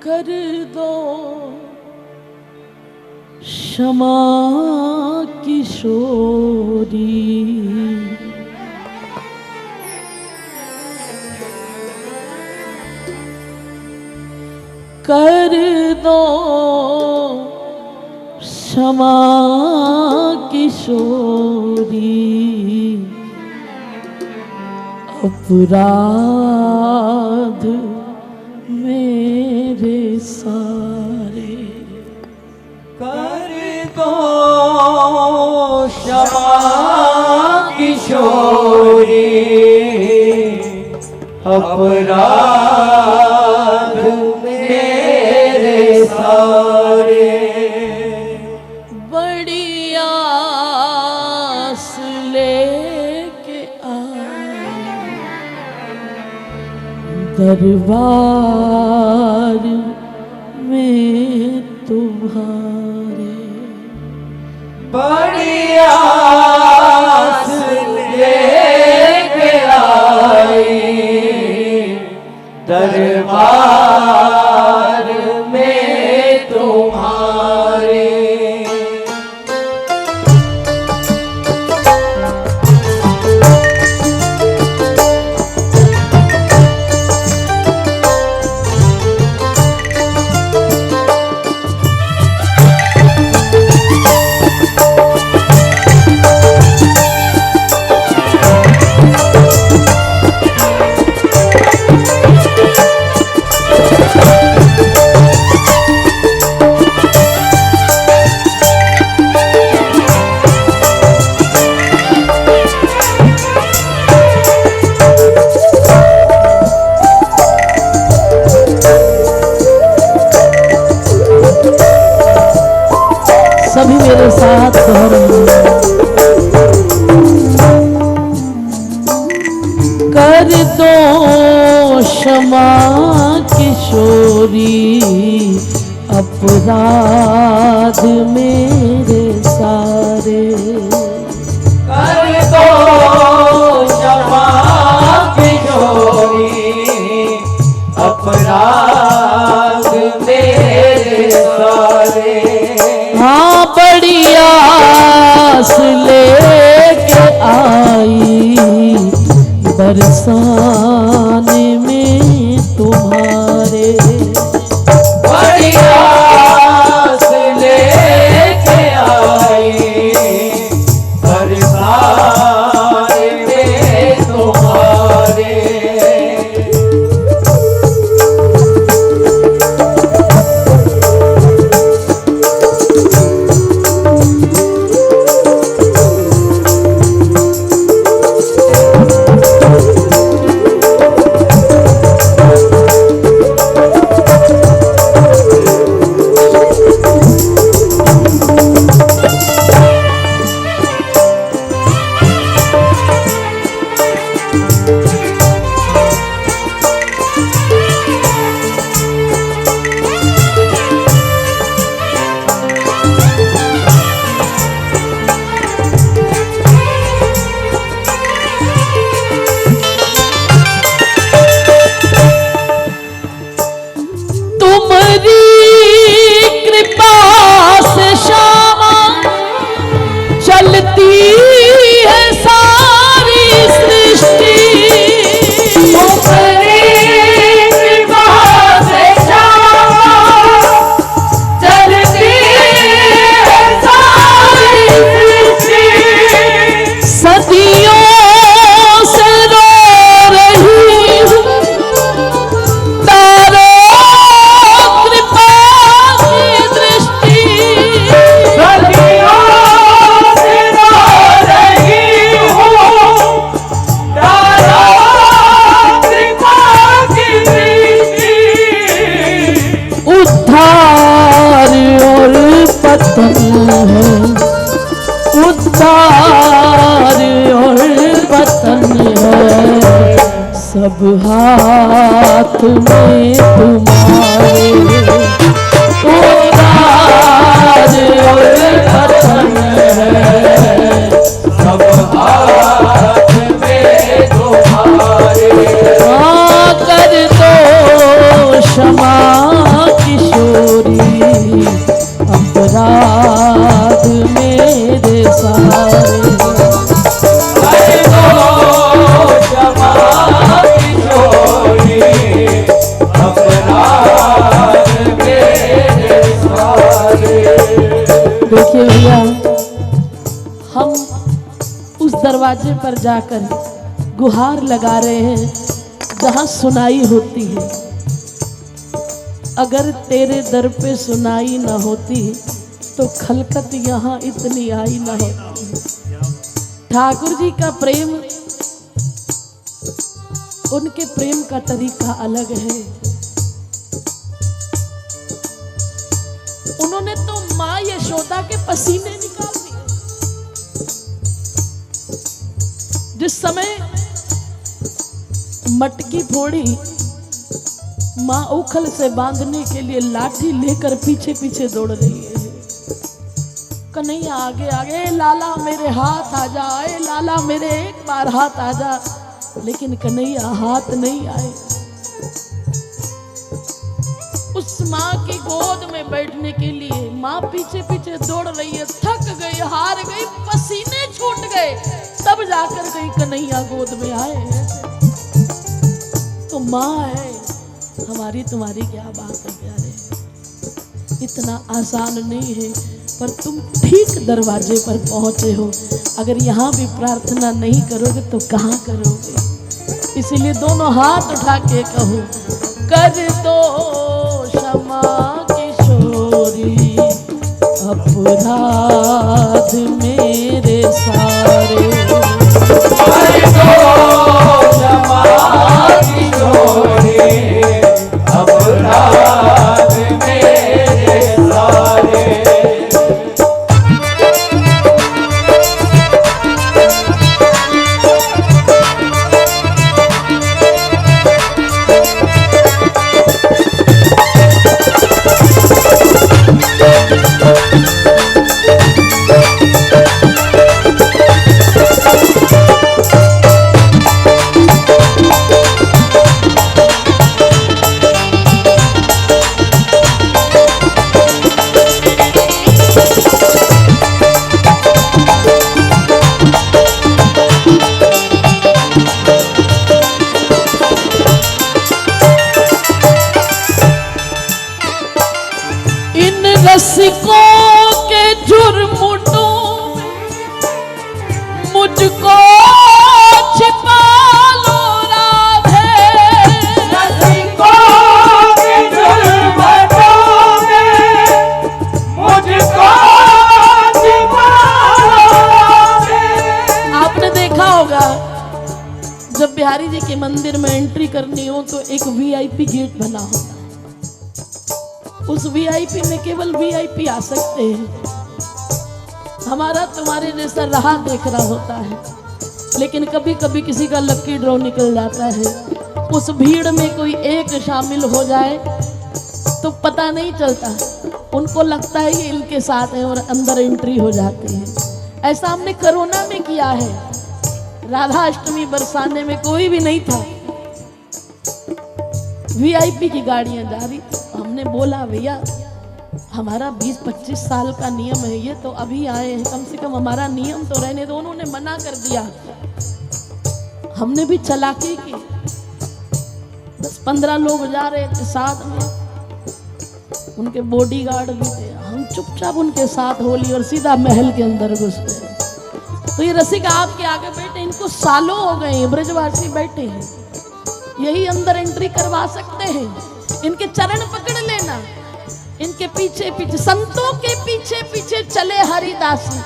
कर दो क्षमा किशोरी, कर दो क्षमा किशोरी, अपराध मेरे सारे। कर दो क्षमा किशोरी, अपराध मेरे सारे। बड़ी आस लेके आए दरबार में तुम्हारे, बड़ी आस लेके आई दरबार में तुम्हारे। सभी मेरे साथ कर दो क्षमा किशोरी, अपराध मेरे सारे। कर दो क्षमा किशोरी, अपराध मेरे सारे। हाँ बड़ी आस लेके आई बरसाने में तुम्हारे, बड़ी आस लेके आई बरसाने में तुम्हारे। उद्धार और पतन है सब हाथ में तुम्हारे। उद्धार और पतन है सब हाथ में तुम्हारे। कर दो क्षमा दरवाजे पर जाकर गुहार लगा रहे हैं जहां सुनाई होती है। अगर तेरे दर पे सुनाई न होती तो खलकत यहाँ इतनी आई न होती। ठाकुर जी का प्रेम, उनके प्रेम का तरीका अलग है। उन्होंने तो माँ यशोदा के पसीने निकाल दिए। जिस समय मटकी फोड़ी, माँ उखल से बांधने के लिए लाठी लेकर पीछे पीछे दौड़ रही है। कन्हैया आगे आगे, लाला मेरे हाथ आ जा, आए लाला मेरे एक बार हाथ आ जा, लेकिन कन्हैया हाथ नहीं आए। उस माँ की गोद में बैठने के लिए माँ पीछे पीछे दौड़ रही है, थक गई, हार गई, पसीने छूट गए, तब जाकर गई कन्हैया गोद में आए। तो माँ है हमारी, तुम्हारी क्या बात है प्यारे। इतना आसान नहीं है, पर तुम ठीक दरवाजे पर पहुंचे हो। अगर यहाँ भी प्रार्थना नहीं करोगे तो कहाँ करोगे। इसीलिए दोनों हाथ उठा के कहो, कर दो क्षमा किशोरी अपराध मेरे सारे। कर दो क्षमा किशोरी अपराध मेरे सारे। रसिकों के जुर्मुटों मुझको छिपा लो राधे। रसिकों के जुर्मुटों में मुझको छिपा लो राधे। आपने देखा होगा जब बिहारी जी के मंदिर में एंट्री करनी हो तो एक वीआईपी गेट बना होता है। उस वीआईपी में केवल वीआईपी आ सकते हैं। हमारा तुम्हारे जैसा राह देख रहा होता है, लेकिन कभी कभी किसी का लकी ड्रॉ निकल जाता है। उस भीड़ में कोई एक शामिल हो जाए तो पता नहीं चलता, उनको लगता है ये इनके साथ है और अंदर एंट्री हो जाती है। ऐसा हमने कोरोना में किया है। राधा अष्टमी बरसाने में कोई भी नहीं था, वीआईपी की गाड़ियां जा रही। हमने बोला भैया हमारा 20-25 साल का नियम है, ये तो अभी आए हैं, कम से कम हमारा नियम तो रहने दो। उन्होंने मना कर दिया। हमने भी चालाकी की, 10-15 लोग जा रहे थे साथ में, उनके बॉडीगार्ड भी थे। हम चुपचाप उनके साथ होली और सीधा महल के अंदर घुस गए। तो ये रसिका आपके आगे बैठे, इनको सालों हो गए, ब्रजवासी बैठे हैं, यही अंदर एंट्री करवा सकते हैं। इनके चरण पकड़ लेना, इनके पीछे पीछे, संतों के पीछे पीछे चले हरिदासी,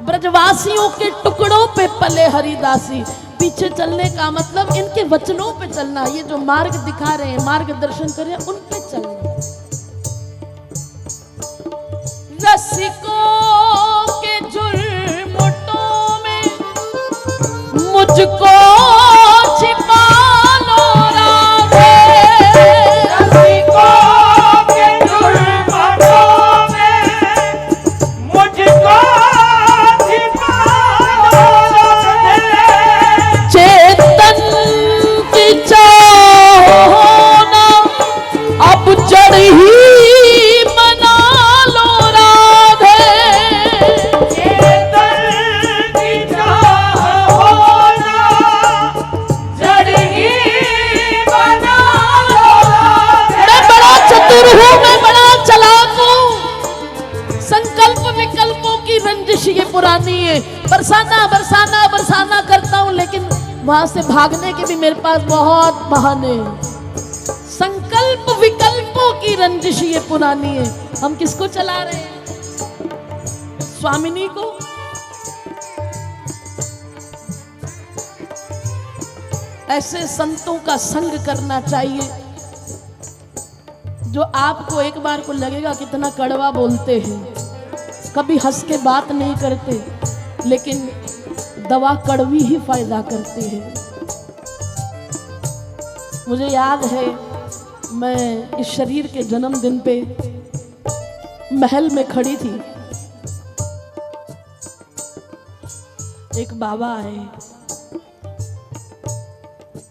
ब्रजवासियों के टुकड़ों पे पले हरिदासी। पीछे चलने का मतलब इनके वचनों पे चलना, ये जो मार्ग दिखा रहे हैं, मार्गदर्शन कर रहे हैं, उन पे चलना। रसिकों के जुर्मुटों में मुझको छिपा लो राधे। रसिकों के जुर्मुटों में मुझको छिपा लो राधे। चेतन की चाहो ना अब जड़ ही बना लो राधे। चेतन की चाहो ना जड़ ही बना लो राधे। मैं बड़ा चतुर हूँ, मैं बड़ा चालाक हूँ। संकल्प विकल्पों की रंजिश ये पुरानी है। बरसाना बरसाना वहां से भागने के भी मेरे पास बहुत बहाने हैं। संकल्प विकल्पों की रंजिश ये पुरानी है। हम किसको चला रहे हैं? स्वामिनी को। ऐसे संतों का संग करना चाहिए जो आपको एक बार को लगेगा कितना कड़वा बोलते हैं, कभी हंस के बात नहीं करते, लेकिन दवा कड़वी ही फायदा करते हैं। मुझे याद है मैं इस शरीर के जन्मदिन पे महल में खड़ी थी, एक बाबा आए,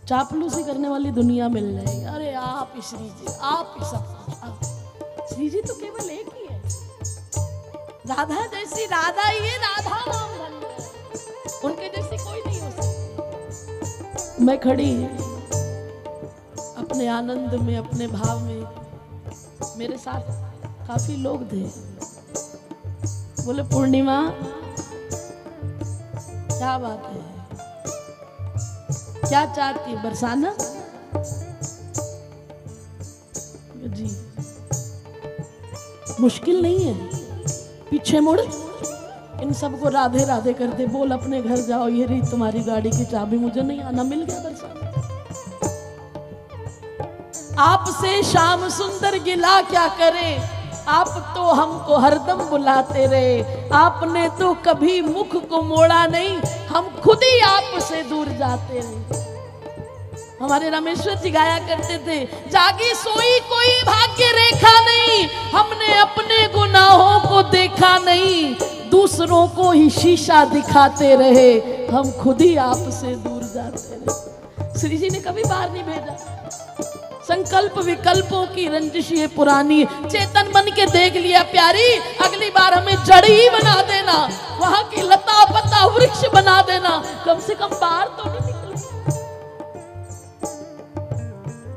चापलूसी करने वाली दुनिया मिल रही। अरे आप श्री जी, आप सब कुछ। श्री जी तो केवल एक ही है, राधा जैसी राधा ही है, राधा नाम बन गया, उनके जैसी कोई नहीं हो सकती। मैं खड़ी अपने आनंद में, अपने भाव में, मेरे साथ काफी लोग थे। बोले पूर्णिमा क्या बात है, क्या चाहती, बरसाना? जी मुश्किल नहीं है, पीछे मुड़, इन सबको राधे राधे करते बोल अपने घर जाओ, ये रही तुम्हारी गाड़ी की चाबी, मुझे नहीं आना, मिल गया बरसाना। आपसे श्याम सुंदर गिला क्या करे, आप तो हमको हरदम बुलाते रहे, आपने तो कभी मुख को मोड़ा नहीं, हम खुद ही आपसे दूर जाते रहे। हमारे रामेश्वर जी गाया करते थे, जागी सोई कोई भाग्य रेखा नहीं, हमने अपने गुनाहों को देखा नहीं, दूसरों को ही शीशा दिखाते रहे, हम खुद ही आपसे दूर जाते रहे। श्री जी ने कभी बाहर नहीं भेजा। संकल्प विकल्पों की रंजिश ये पुरानी, चेतन बन के देख लिया प्यारी, अगली बार हमें जड़ ही बना देना, वहां की लता पत्ता वृक्ष बना देना, कम से कम बाहर तो नहीं निकल।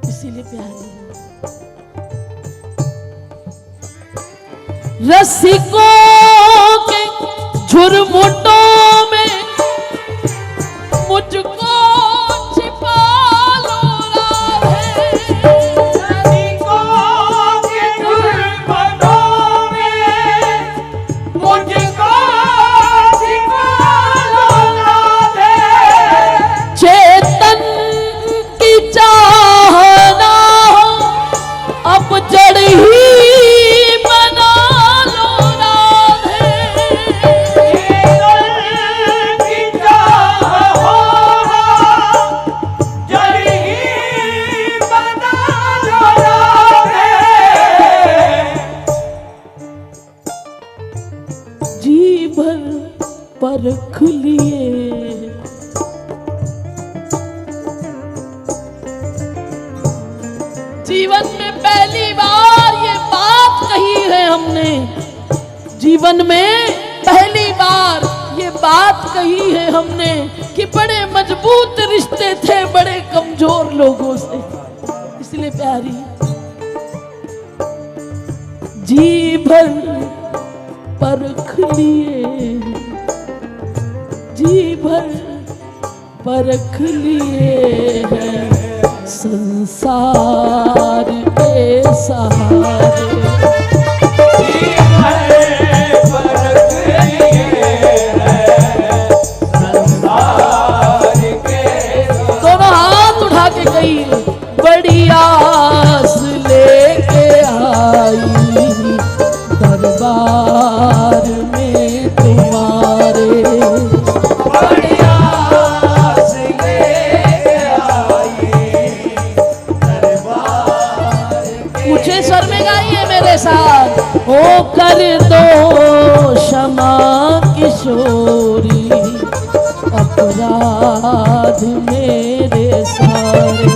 इसीलिए प्यारी रसिकों के झुरमुटों में मुझको परख लिए, जीवन में पहली बार ये बात कही है हमने, जीवन में पहली बार ये बात कही है हमने कि बड़े मजबूत रिश्ते थे बड़े कमजोर लोगों से। इसलिए प्यारी जी भर परख लिए, जी भर परख लिए हैं संसार के सहारे, जी भर परख लिए हैं संसार के। दोनों हाथ उठा के कही, बड़ी आस लेके आई दरबार में तुम्हारे, मुझे स्वर में गाइए मेरे साथ, ओ कर दो क्षमा किशोरी अपराध मेरे सारे,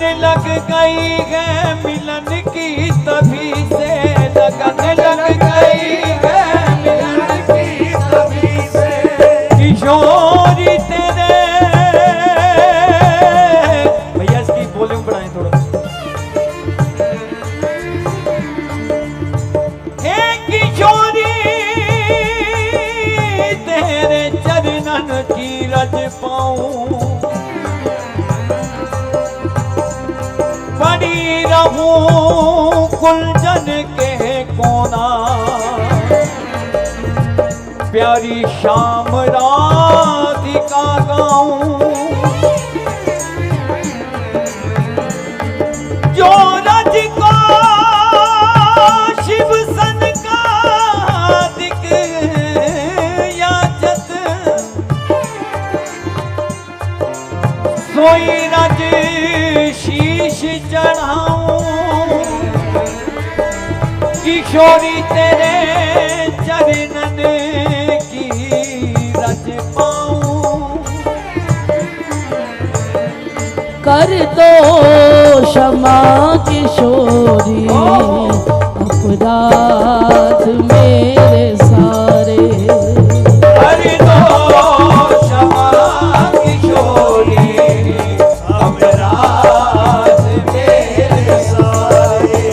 लगन लग गई है मिलन की तभी से, लगन लग गई है मिलन की तभी से। किशोरी तेरे भैया इसकी वॉल्यूम बढ़ाएं थोड़ा। हे किशोरी तेरे चरणन की रज पाऊं, बनी रहूं कुलजन के कोना, प्यारी शाम राधिका गाऊं, जो रज को शिव सन का दिक याचत, सोई रज शीश चढ़ाऊं, किशोरी तेरे चरणन की रज पाऊं। कर दो क्षमा किशोरी अपराध मेरे सारे, कर दो क्षमा किशोरी अपराध मेरे सारे।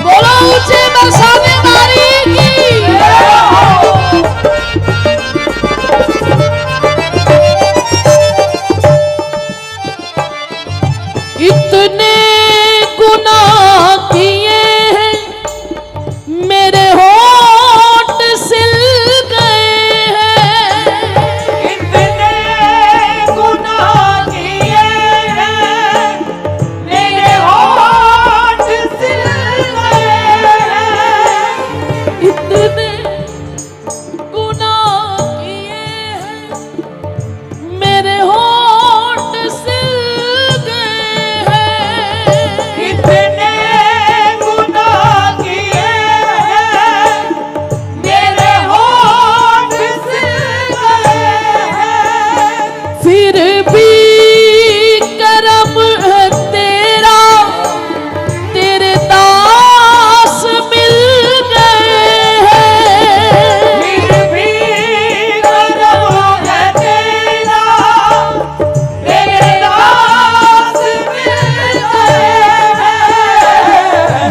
बोलो ऊंचे बरसाने मारी की। इतने गुनाह किए हैं मेरे होठ सिल गए हैं, इतने गुनाह किए हैं मेरे होठ सिल गए हैं। इतने गुनाह किए हैं मेरे होठ सिल गए हैं, इतने गुनाह किए हैं मेरे होठ सिल गए हैं। फिर भी करम है तेरा, तेरे दास मिल गए हैं, फिर भी करम है तेरा, तेरे दास मिल गए हैं।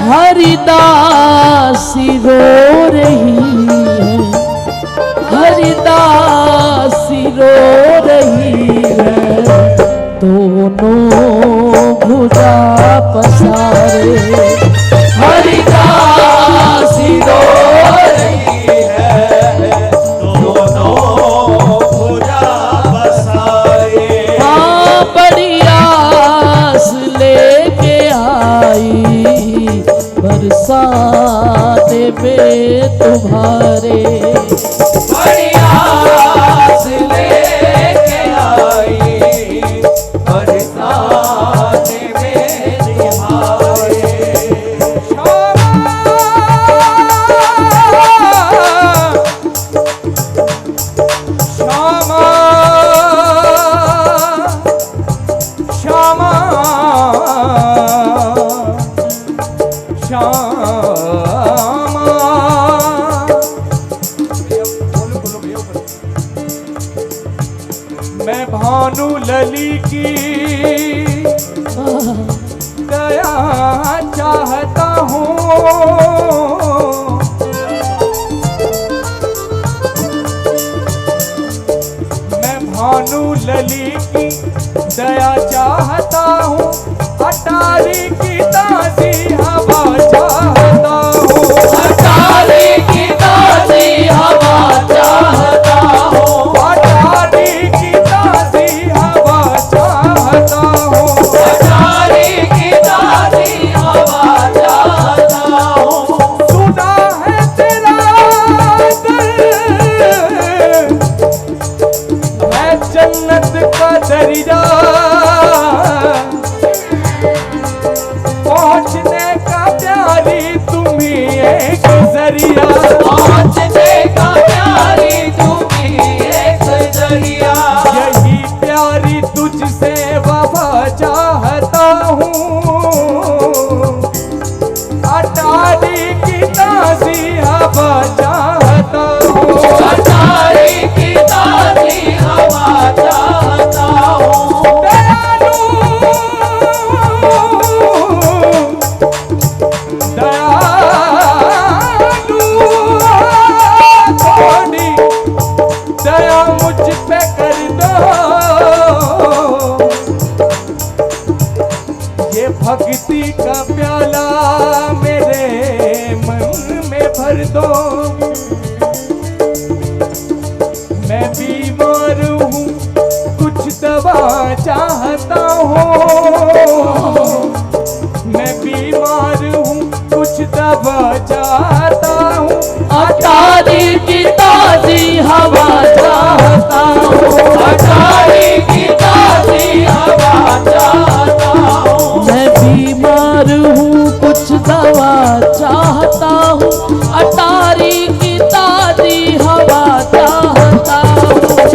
हरिदासी रो रही है, हरिदासी रो रही है, दोनों भुजा पसारे, हरिदासी रो रही है दोनों भुजा पसारे। हाँ बड़ी आस लेके आई बरसात पे तुम्हारे, बड़ी आस लेके आई बरसात में तुम्हारे। श्यामा श्यामा श्यामा मैं भानु लली की दया चाहता हूँ, मैं भानु लली की दया चाहता हूँ, अटारी की दासी हवा चाहता हूँ, अटारी की दासी हवा चाहता हूँ, अटारी की दासी हवा चाहता हूँ, भक्ति का प्याला मेरे मन में भर दो। मैं बीमार हूँ कुछ दवा चाहता हूँ। मैं बीमार हूँ कुछ दवा चाहता हूँ। अटारी की ताजी हवा चाहता हूँ। अटारी की ताजी हवा चाहता हूँ। मैं बीमार हूँ कुछ दवा चाहता हूँ। अटारी की ताजी हवा चाहता हूँ।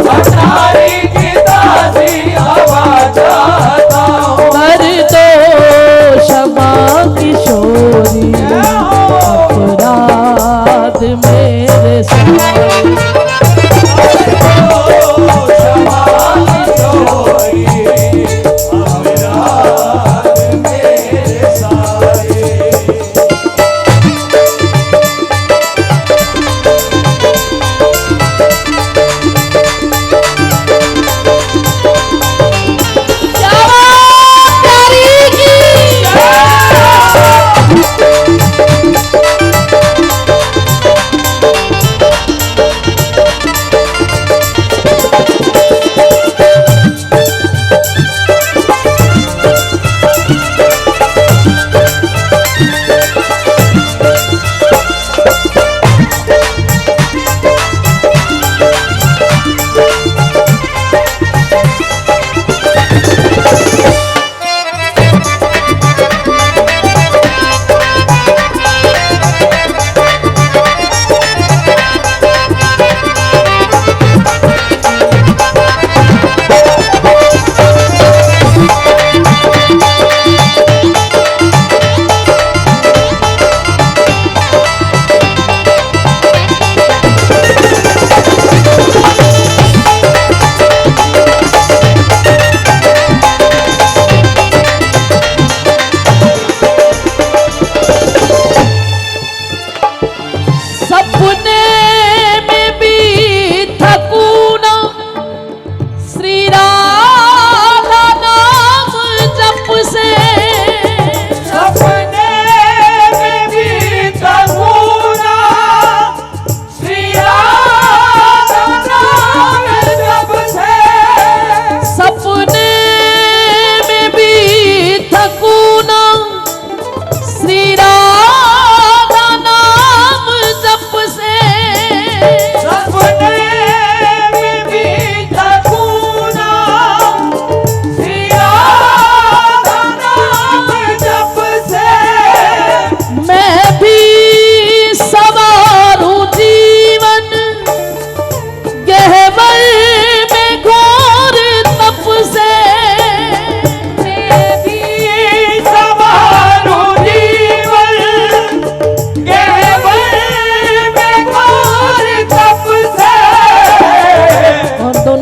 अटारी की ताजी हवा चाहता हूँ। कर दो क्षमा किशोरी अपराध मेरे साथ।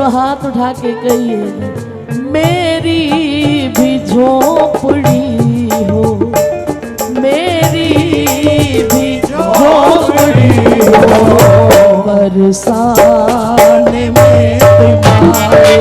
हाथ उठा के कहिए मेरी भी झोपड़ी हो, मेरी भी झोपड़ी हो, बरसाने में तुम्हारे